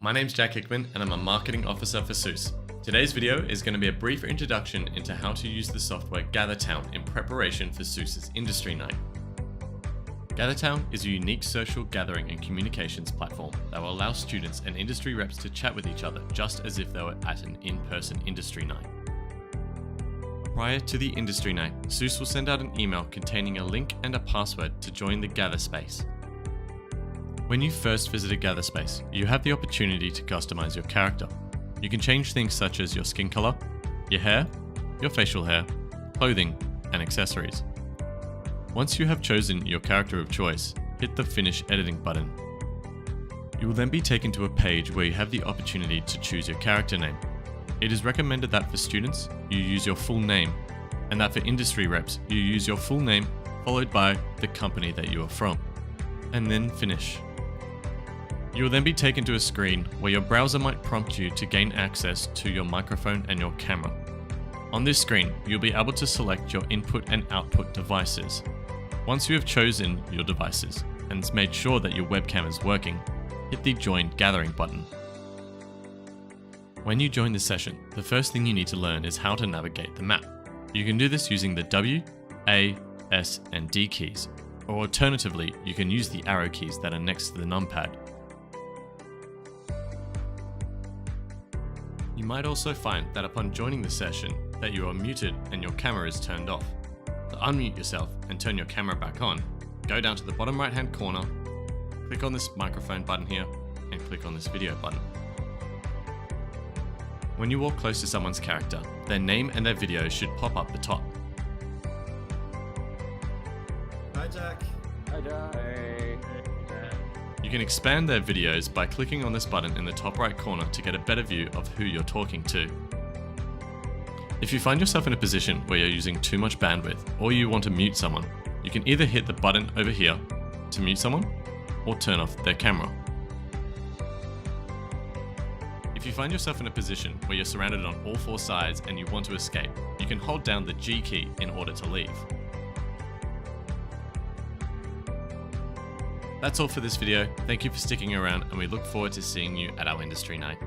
my name's Jack Hickman and I'm a marketing officer for SUCE. Today's video is going to be a brief introduction into how to use the software Gather.Town in preparation for SUCE's Industry Night. Gather.Town is a unique social gathering and communications platform that will allow students and industry reps to chat with each other just as if they were at an in-person industry night. Prior to the Industry Night, SUCE will send out an email containing a link and a password to join the Gather space. When you first visit a Gather space, you have the opportunity to customize your character. You can change things such as your skin color, your hair, your facial hair, clothing, and accessories. Once you have chosen your character of choice, hit the Finish Editing button. You will then be taken to a page where you have the opportunity to choose your character name. It is recommended that for students, you use your full name, and that for industry reps, you use your full name followed by the company that you are from, and then finish. You will then be taken to a screen where your browser might prompt you to gain access to your microphone and your camera. On this screen, you'll be able to select your input and output devices. Once you have chosen your devices and made sure that your webcam is working, hit the Join Gathering button. When you join the session, the first thing you need to learn is how to navigate the map. You can do this using the W, A, S, and D keys, or alternatively, you can use the arrow keys that are next to the numpad. You might also find that upon joining the session that you are muted and your camera is turned off. To unmute yourself and turn your camera back on, go down to the bottom right hand corner, click on this microphone button here, and click on this video button. When you walk close to someone's character, their name and their video should pop up the top. Hi Jack. Hi Jack. You can expand their videos by clicking on this button in the top right corner to get a better view of who you're talking to. If you find yourself in a position where you're using too much bandwidth or you want to mute someone, you can either hit the button over here to mute someone or turn off their camera. If you find yourself in a position where you're surrounded on all four sides and you want to escape, you can hold down the G key in order to leave. That's all for this video. Thank you for sticking around and we look forward to seeing you at our Industry Night.